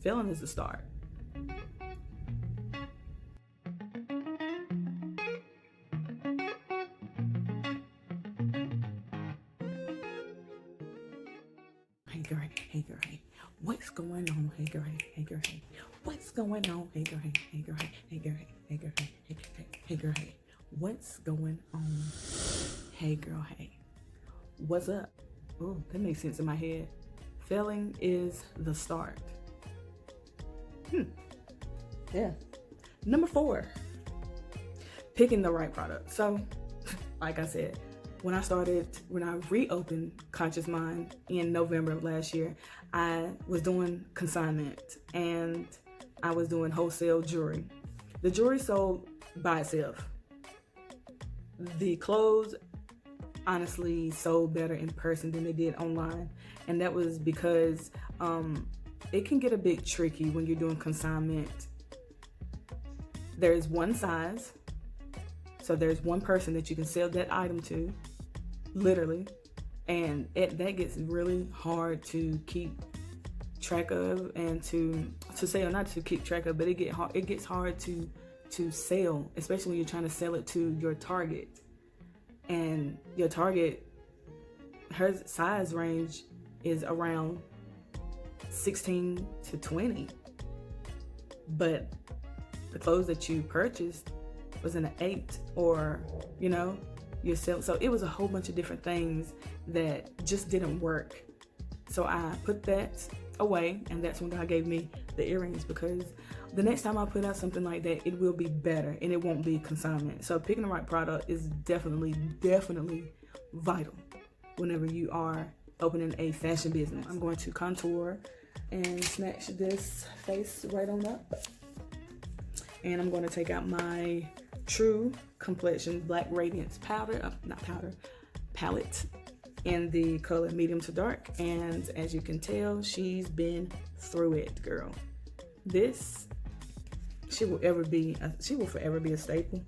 Failing is the start. Hey girl, hey girl, hey. What's going on? Hey girl, hey girl, hey. What's going on? Hey girl, hey girl, hey girl, hey girl, hey girl, hey. What's going on? Hey girl, hey. What's up? Oh, that makes sense in my head. Failing is the start. Yeah. Number 4, picking the right product. So, like I said, when I reopened Conscious Mind in November of last year, I was doing consignment and I was doing wholesale jewelry. The jewelry sold by itself. The clothes honestly sold better in person than they did online. And that was because it can get a bit tricky when you're doing consignment. There's one size, so there's one person that you can sell that item to, literally, and that gets really hard to keep track of and to sell, not to keep track of, but it gets hard to sell, especially when you're trying to sell it to your target. And your target, her size range is around 16 to 20, but the clothes that you purchased was in an 8, or you're selling. So it was a whole bunch of different things that just didn't work. So I put that away, and that's when God gave me the earrings, because the next time I put out something like that, it will be better and it won't be consignment. So picking the right product is definitely vital whenever you are opening a fashion business. I'm going to contour and snatch this face right on up. And I'm going to take out my True Complexion Black Radiance palette in the color medium to dark. And as you can tell, she's been through it, girl. This, she will forever be a staple.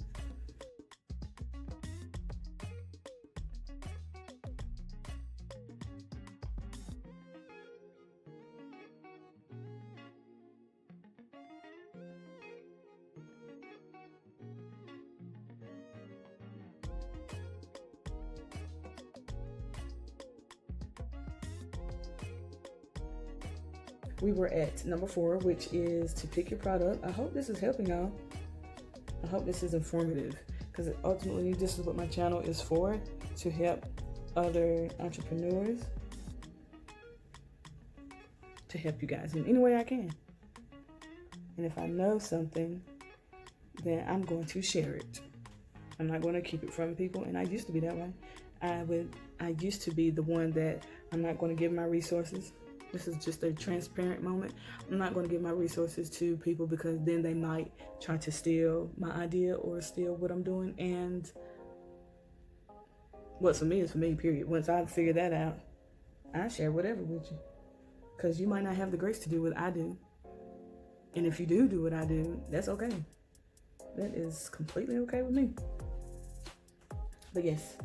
We were at number 4, which is to pick your product. I hope this is helping y'all. I hope this is informative, because ultimately this is what my channel is for, to help other entrepreneurs, to help you guys in any way I can. And if I know something, then I'm going to share it. I'm not going to keep it from people, and I used to be that way. I used to be the one that I'm not going to give my resources. This is just a transparent moment. I'm not going to give my resources to people, because then they might try to steal my idea or steal what I'm doing. And what's for me is for me, period. Once I figure that out, I share whatever with you, because you might not have the grace to do what I do. And if you do what I do, that's okay. That is completely okay with me. But yes,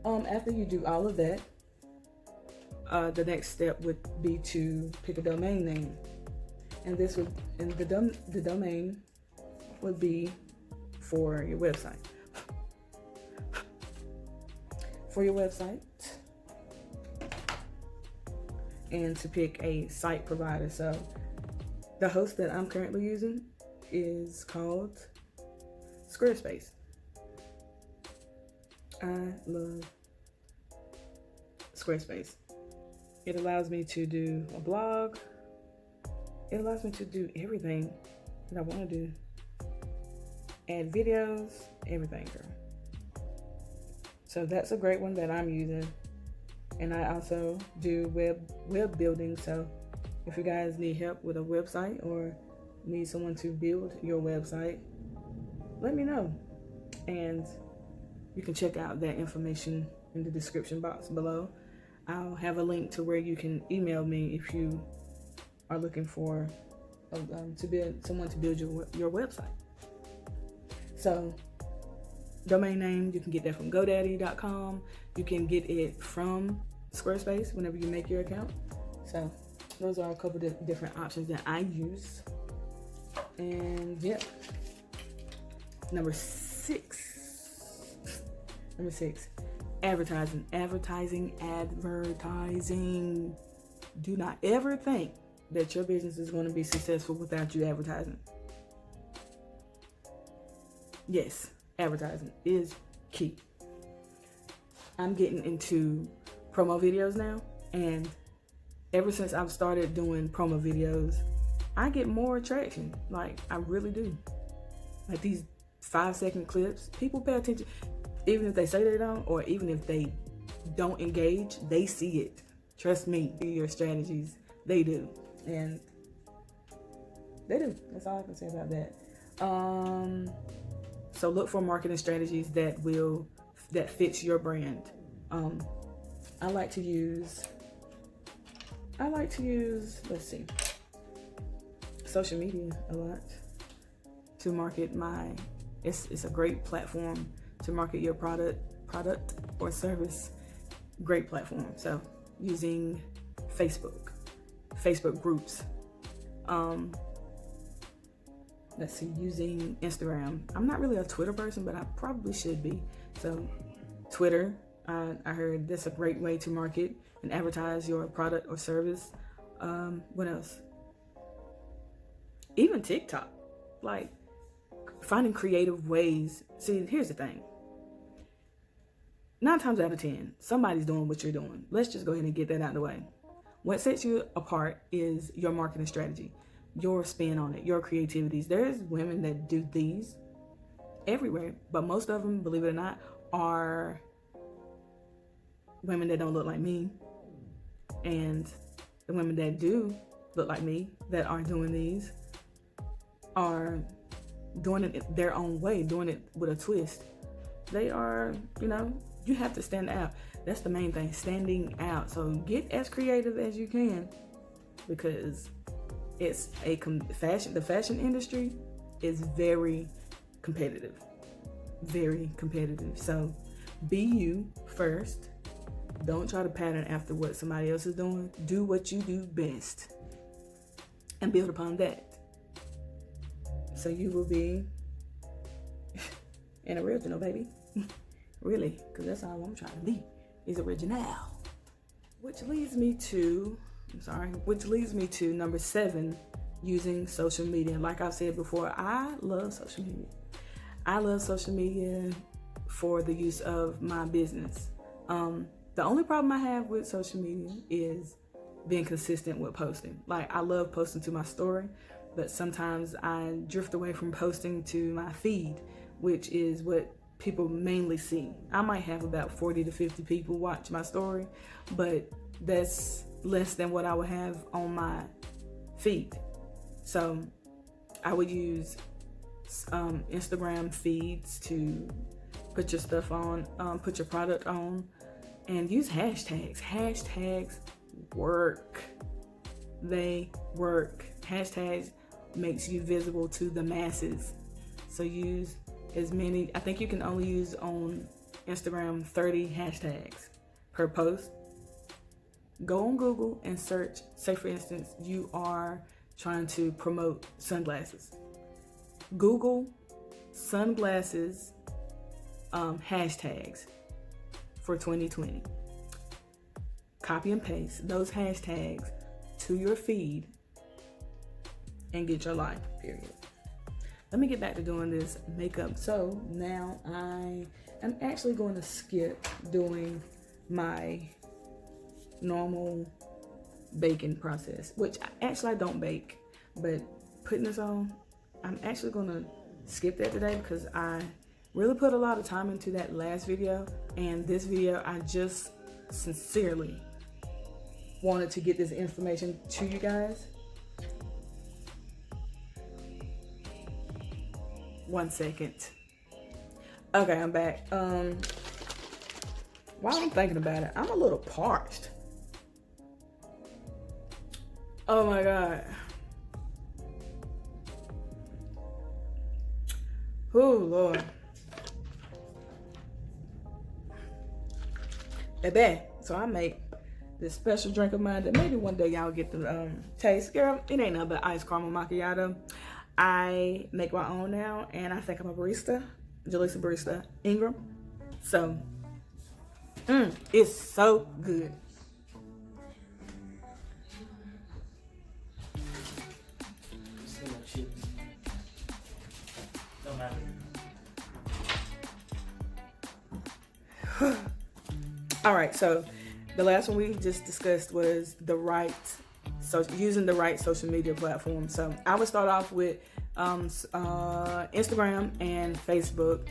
after you do all of that, the next step would be to pick a domain name, and the domain would be for your website. And to pick a site provider. So the host that I'm currently using is called Squarespace. I love Squarespace. It allows me to do a blog. It allows me to do everything that I want to do. Add videos, everything, girl. So that's a great one that I'm using. And I also do web building. So if you guys need help with a website or need someone to build your website, let me know. And you can check out that information in the description box below. I'll have a link to where you can email me if you are looking for someone to build your website. So domain name, you can get that from GoDaddy.com. You can get it from Squarespace whenever you make your account. So those are a couple of different options that I use. And yeah, number six, advertising. Do not ever think that your business is going to be successful without you advertising. Yes, advertising is key. I'm getting into promo videos now, and ever since I've started doing promo videos, I get more traction. Like, I really do. Like these 5-second clips, people pay attention. Even if they say they don't, or even if they don't engage, they see it. Trust me, your strategies, they do. And they do. That's all I can say about that. So look for marketing strategies that fits your brand. I like to use, let's see, social media a lot to market it's a great platform to market your product or service. Great platform. So using Facebook groups, let's see, using Instagram. I'm not really a Twitter person, but I probably should be. So Twitter, I heard that's a great way to market and advertise your product or service. What else? Even TikTok, like finding creative ways. See, here's the thing. 9 times out of 10, somebody's doing what you're doing. Let's just go ahead and get that out of the way. What sets you apart is your marketing strategy, your spin on it, your creativities. There's women that do these everywhere, but most of them, believe it or not, are women that don't look like me. And the women that do look like me, that are doing these, are doing it their own way, doing it with a twist. They are, you have to stand out. That's the main thing, standing out. So get as creative as you can, because it's the fashion industry is very competitive. So be you first. Don't try to pattern after what somebody else is doing. Do what you do best and build upon that. So you will be an original, baby. Really, because that's all I'm trying to be, is original. Which leads me to number 7, using social media. Like I said before, I love social media. I love social media for the use of my business. The only problem I have with social media is being consistent with posting. Like, I love posting to my story, but sometimes I drift away from posting to my feed, which is what people mainly see. I might have about 40 to 50 people watch my story, but that's less than what I would have on my feed. So I would use Instagram feeds to put your stuff on, put your product on, and use hashtags. Hashtags work. They work. Hashtags makes you visible to the masses. So use as many. I think you can only use on Instagram 30 hashtags per post. Go on Google and search. Say for instance, you are trying to promote sunglasses. Google sunglasses hashtags for 2020. Copy and paste those hashtags to your feed and get your life, period. Let me get back to doing this makeup. So now I am actually going to skip doing my normal baking process, which I don't bake, but putting this on, I'm actually going to skip that today because I really put a lot of time into that last video, and this video I just sincerely wanted to get this information to you guys. 1 second. Okay, I'm back. While I'm thinking about it, I'm a little parched. Oh my God. Oh Lord. Baby, so I make this special drink of mine that maybe one day y'all get to taste. Girl, it ain't nothing but iced caramel macchiato. I make my own now, and I think I'm a barista, Jalisa Ingram. So, it's so good. All right, so the last one we just discussed was using the right social media platform. So I would start off with Instagram and Facebook.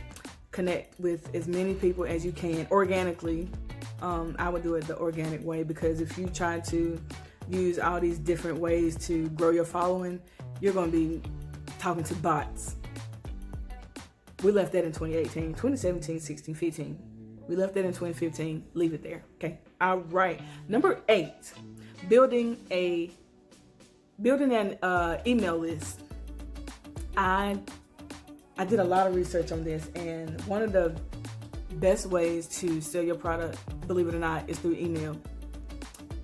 Connect with as many people as you can organically. I would do it the organic way, because if you try to use all these different ways to grow your following, you're going to be talking to bots. We left that in 2018, 2017, 16, 15. We left that in 2015. Leave it there. Okay. All right. Number 8, building an email list. I did a lot of research on this, and one of the best ways to sell your product, believe it or not, is through email.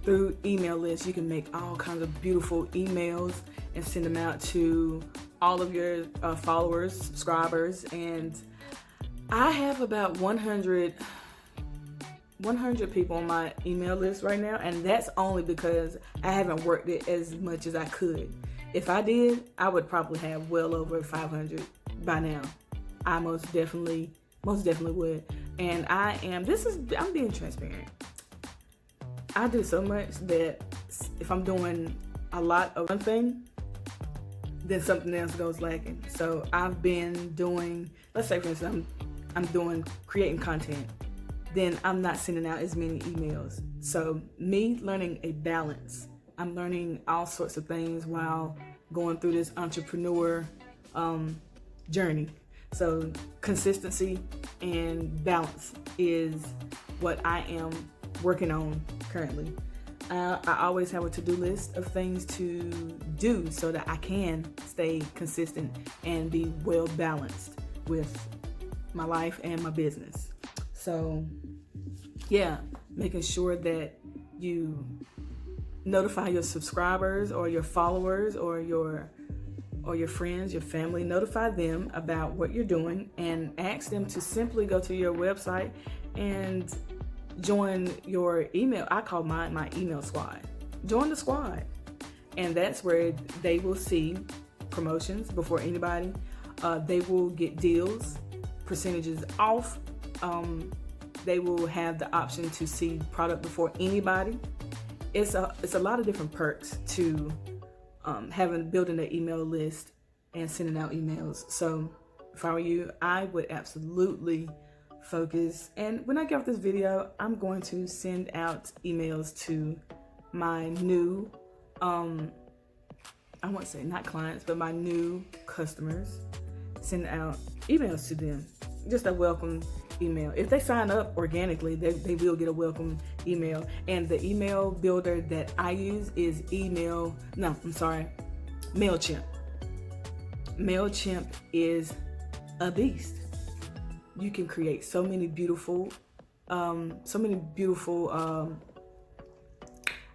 Through email lists, you can make all kinds of beautiful emails and send them out to all of your followers, subscribers, and I have about 100 people on my email list right now, and that's only because I haven't worked it as much as I could. If I did, I would probably have well over 500 by now. I most definitely would. And I'm being transparent. I do so much that if I'm doing a lot of one thing, then something else goes lacking. So I've been doing, let's say for instance, I'm creating content, then I'm not sending out as many emails. So me learning a balance, I'm learning all sorts of things while going through this entrepreneur journey. So consistency and balance is what I am working on currently. I always have a to-do list of things to do so that I can stay consistent and be well balanced with my life and my business. So yeah, making sure that you notify your subscribers or your followers or your friends, your family, notify them about what you're doing and ask them to simply go to your website and join your email. I call mine my email squad. Join the squad. And that's where they will see promotions before anybody. They will get deals, percentages off. They will have the option to see product before anybody. It's a lot of different perks to building an email list and sending out emails. So if I were you, I would absolutely focus. And when I get off this video, I'm going to send out emails to my new, I won't say not clients, but my new customers. Send out emails to them, just a welcome email. If they sign up organically, they will get a welcome email. And the email builder that I use is MailChimp. MailChimp is a beast. You can create so many beautiful, I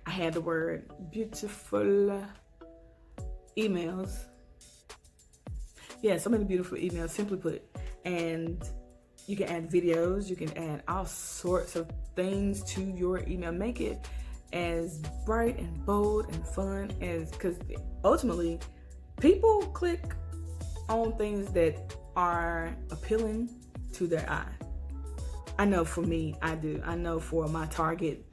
had the word beautiful emails. Yeah, so many beautiful emails, simply put. And you can add videos, you can add all sorts of things to your email. Make it as bright and bold and fun because ultimately people click on things that are appealing to their eye. I know for me, I do. I know for my target,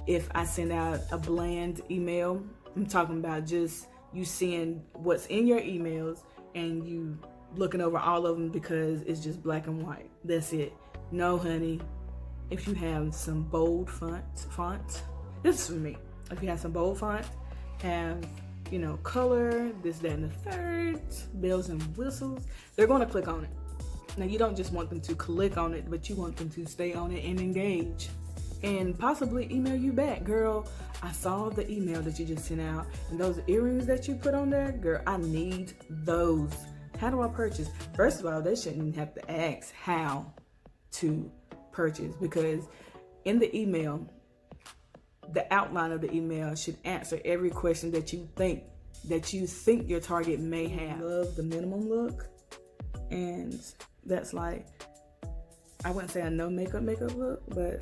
if I send out a bland email, I'm talking about just you seeing what's in your emails and you looking over all of them because it's just black and white. That's it. No, honey. If you have some bold font, this is for me. If you have some bold font, have, color, this, that, and the third, bells and whistles, they're going to click on it. Now, you don't just want them to click on it, but you want them to stay on it and engage and possibly email you back. Girl, I saw the email that you just sent out and those earrings that you put on there, girl, I need those. How do I purchase? First of all, they shouldn't have to ask how to purchase, because in the email, the outline of the email should answer every question that you think your target may have. Love the minimum look, and that's like, I wouldn't say a no makeup look, but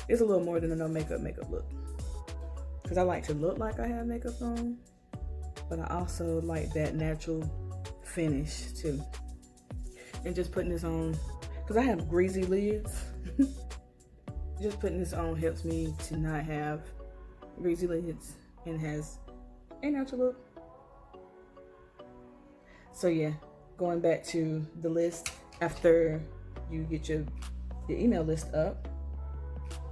it's a little more than a no makeup look. Because I like to look like I have makeup on, but I also like that natural finish too. And just putting this on, because I have greasy lids, just putting this on helps me to not have greasy lids and has a natural look. So yeah, going back to the list, after you get your email list up,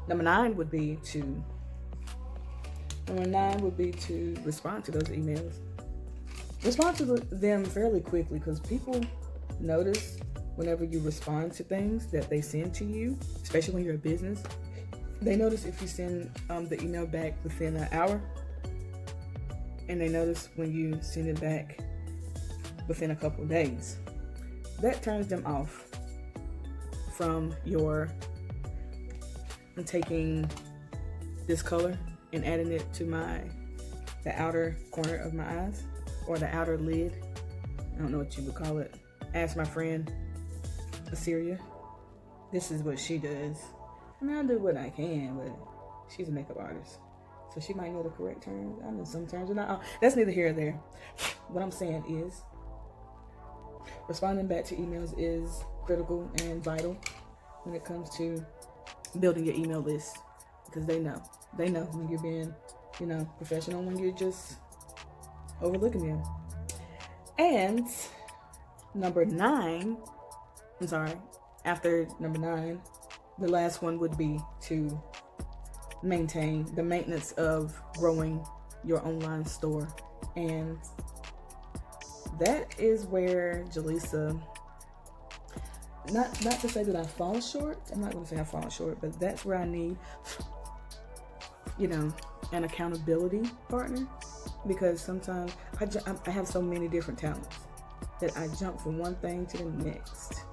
number 9 would be to respond to those emails. Respond to them fairly quickly, because people notice whenever you respond to things that they send to you, especially when you're a business. They notice if you send the email back within an hour, and they notice when you send it back within a couple of days. That turns them off from I'm taking this color and adding it to the outer corner of my eyes, or the outer lid. I don't know what you would call it. Ask my friend Assyria. This is what she does. I mean, I do what I can, but she's a makeup artist, so she might know the correct terms. I know some terms are not. That's neither here or there. What I'm saying is, responding back to emails is critical and vital when it comes to building your email list, because they know when you're being, professional, when you're just overlooking them. And after number 9, the last one would be to maintain the maintenance of growing your online store. And that is where Jalisa, not to say that I fall short, I'm not going to say I fall short, but that's where I need, an accountability partner, because sometimes I have so many different talents that I jump from one thing to the next.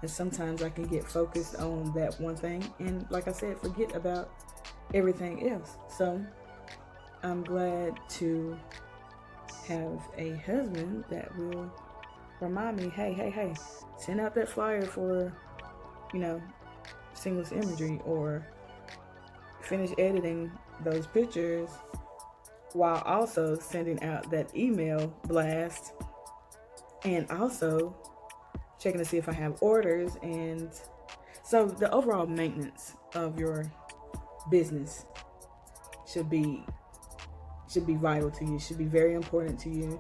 And sometimes I can get focused on that one thing and, like I said, forget about everything else. So I'm glad to have a husband that will remind me, hey, send out that flyer for, seamless imagery, or finish editing those pictures while also sending out that email blast, and also checking to see if I have orders. And so the overall maintenance of your business should be vital to you, should be very important to you.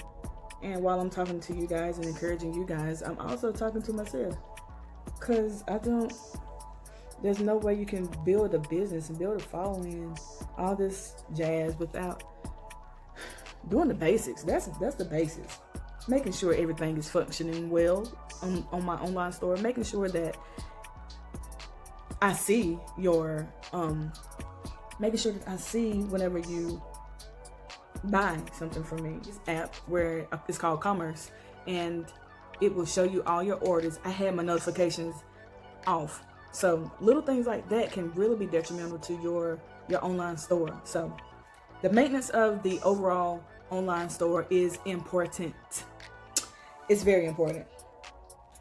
And while I'm talking to you guys and encouraging you guys, I'm also talking to myself, because there's no way you can build a business and build a following, all this jazz, without doing the basics. That's the basics. Making sure everything is functioning well on my online store, making sure that I see making sure that I see whenever you buy something from me. This app where it's called Commerce, and it will show you all your orders. I had my notifications off. So little things like that can really be detrimental to your online store. So the maintenance of the overall online store is important. It's very important,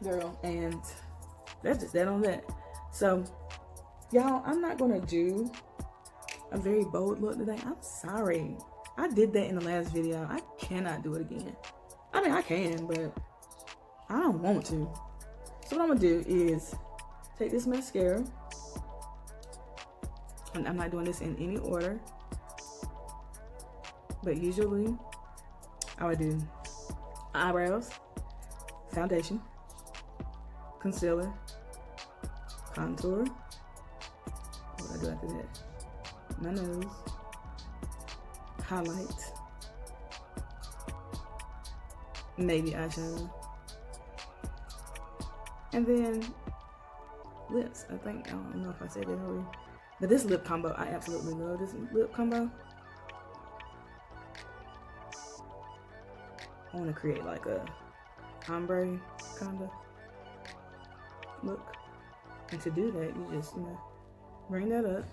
girl. And that's just that on that. So y'all, I'm not gonna do a very bold look today. I'm sorry. I did that in the last video. I cannot do it again. I mean, I can, but I don't want to. So what I'm gonna do is take this mascara, and I'm not doing this in any order, but usually I would do eyebrows, foundation, concealer, contour. What do I do after that? My nose, highlight, maybe eyeshadow, and then lips. I don't know if I said that already, but this lip combo, I absolutely love this lip combo. I want to create like a ombre kind of look, and to do that, you just bring that up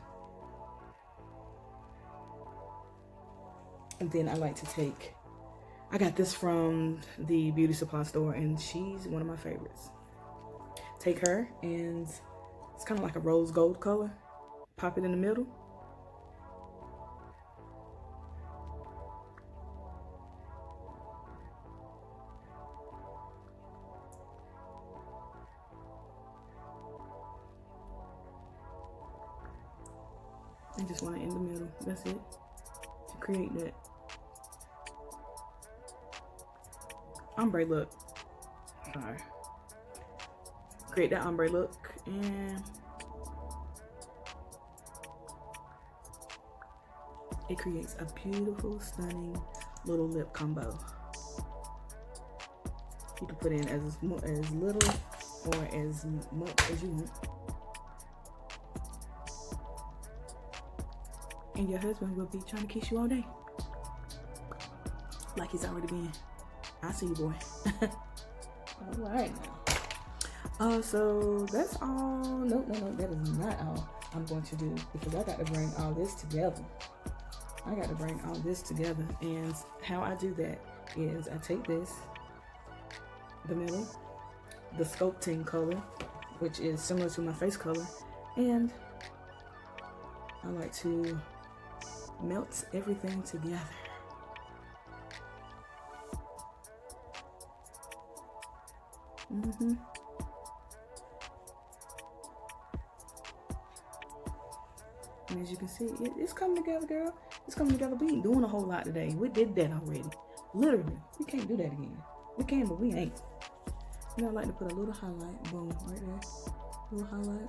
And then I like to take, I got this from the beauty supply store, and she's one of my favorites. Take her, and it's kind of like a rose gold color. Pop it in the middle. I just want it in the middle. That's it. To create that ombre look. Sorry. Create that ombre look, and it creates a beautiful, stunning little lip combo. You can put in as little or as much as you want. And your husband will be trying to kiss you all day. Like he's already been. I see you, boy. All right now. So that's all. No, that is not all I'm going to do, because I got to bring all this together. And how I do that is I take this, the middle, the sculpting color, which is similar to my face color, and I like to melt everything together. And as you can see, it's coming together, girl. It's coming together. We ain't doing a whole lot today. We did that already. Literally. We can't do that again. We can, but we ain't. You know, I like to put a little highlight. Boom, right there. Little highlight.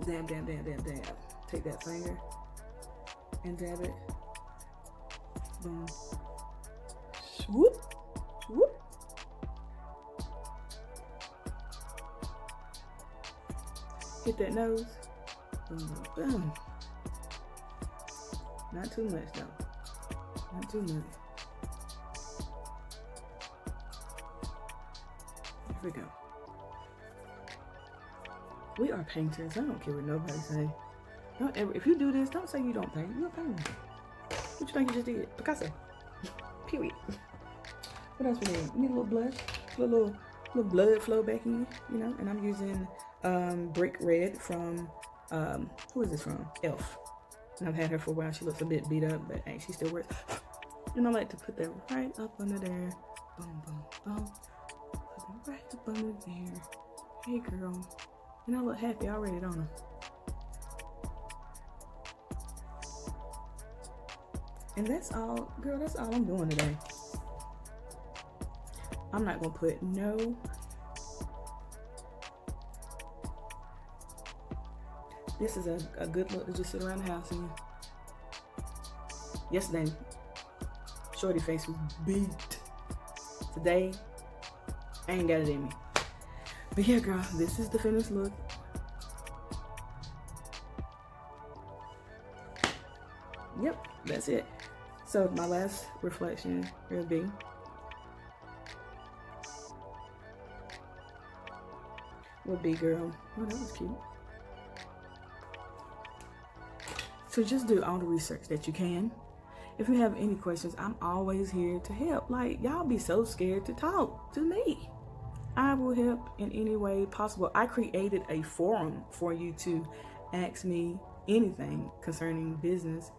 Dab, dab, dab, dab, dab. Take that finger and dab it. Boom. Swoop. Swoop. Hit that nose. Boom, boom, boom. Not too much though. Not too much. Here we go. We are painters. I don't care what nobody say. Don't ever, if you do this, don't say you don't paint. You're a painter. What you think you just did? Picasso. Period. What else we need? We need a little blush. A little blood flow back in, you know. And I'm using Brick Red from who is this from? Ep5. And I've had her for a while. She looks a bit beat up, but hey, she still works. And I like to put that right up under there. Boom, boom, boom. Put it right up under there. Hey, girl. And I look happy already, don't I? And that's all, girl, that's all I'm doing today. I'm not gonna put no. This is a good look to just sit around the house in. Yesterday, shorty face was beat. Today, I ain't got it in me. But yeah, girl, this is the finished look. Yep, that's it. So my last reflection will be girl. Oh, that was cute. So just do all the research that you can. If you have any questions, I'm always here to help. Like, y'all be so scared to talk to me. I will help in any way possible. I created a forum for you to ask me anything concerning business.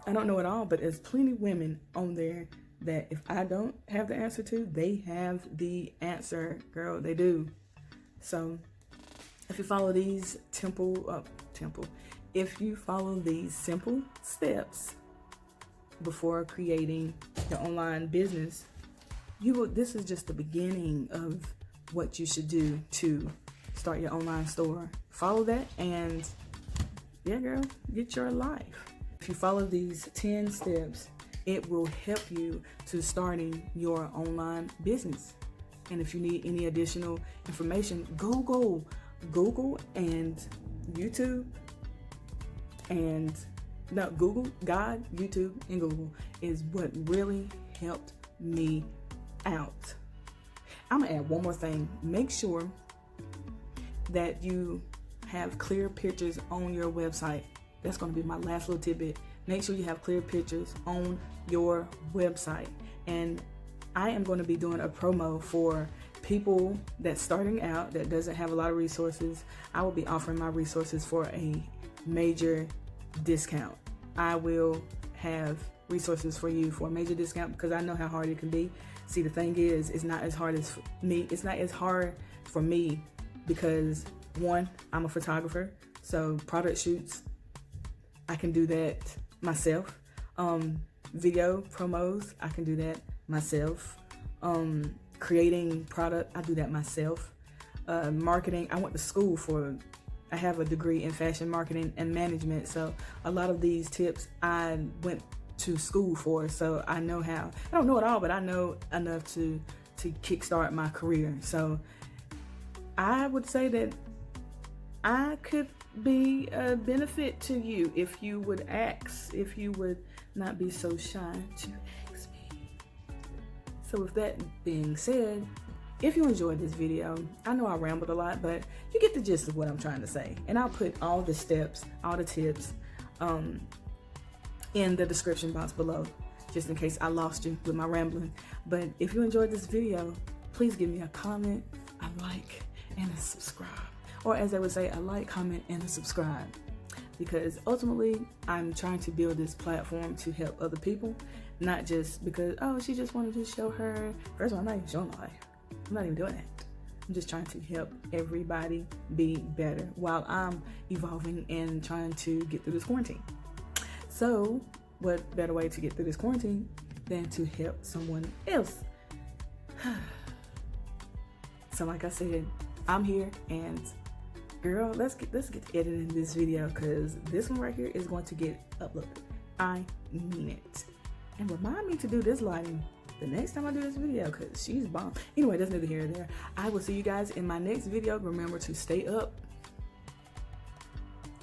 I don't know it all, but there's plenty of women on there that if I don't have the answer to, they have the answer, girl, they do. So if you follow these if you follow these simple steps before creating your online business, this is just the beginning of what you should do to start your online store. Follow that and yeah, girl, get your life. If you follow these 10 steps, it will help you to starting your online business. And if you need any additional information, Google and YouTube Google, God, YouTube, and Google is what really helped me out. I'm gonna add one more thing. Make sure that you have clear pictures on your website. That's gonna be my last little tidbit. Make sure you have clear pictures on your website. And I am going to be doing a promo for people that's starting out that doesn't have a lot of resources. I will be offering my resources for a major discount. I will have resources for you for a major discount because I know how hard it can be. See, the thing is, it's not as hard as me. It's not as hard for me because, one, I'm a photographer, so product shoots, I can do that myself. Video promos, I can do that myself. Creating product, I do that myself. Marketing, I went to school I have a degree in fashion marketing and management, so a lot of these tips I went to school for, so I know how. I don't know it all, but I know enough to kickstart my career. So I would say that I could be a benefit to you if you would ask, if you would not be so shy to ask me. So with that being said, if you enjoyed this video, I know I rambled a lot, but you get the gist of what I'm trying to say. And I'll put all the steps, all the tips in the description box below, just in case I lost you with my rambling. But if you enjoyed this video, please give me a comment, a like, and a subscribe. Or as they would say, a like, comment, and a subscribe. Because ultimately, I'm trying to build this platform to help other people, not just because, oh, she just wanted to show her. First of all, I'm not even showing my life. I'm not even doing that. I'm just trying to help everybody be better while I'm evolving and trying to get through this quarantine. So what better way to get through this quarantine than to help someone else? So like I said, I'm here, and girl, let's get to editing this video, because this one right here is going to get uploaded. I mean it. And remind me to do this lighting the next time I do this video, because she's bomb. Anyway, that's neither here nor there. I will see you guys in my next video. Remember to stay up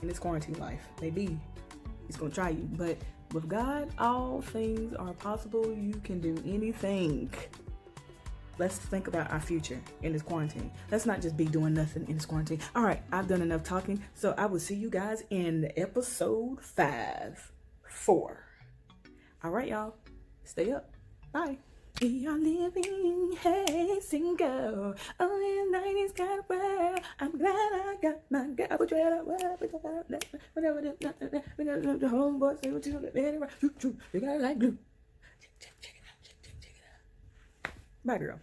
in this quarantine life. Maybe it's gonna try you, but with God, all things are possible. You can do anything. Let's think about our future in this quarantine. Let's not just be doing nothing in this quarantine. All right, I've done enough talking, so I will see you guys in episode 4. All right, y'all, stay up. Bye. We are living, hey, single. Oh, in the 90s kind of world. I'm glad I got my girl. But whatever the homeboy say what you do. You got it like glue. Check it out. Bye, girl.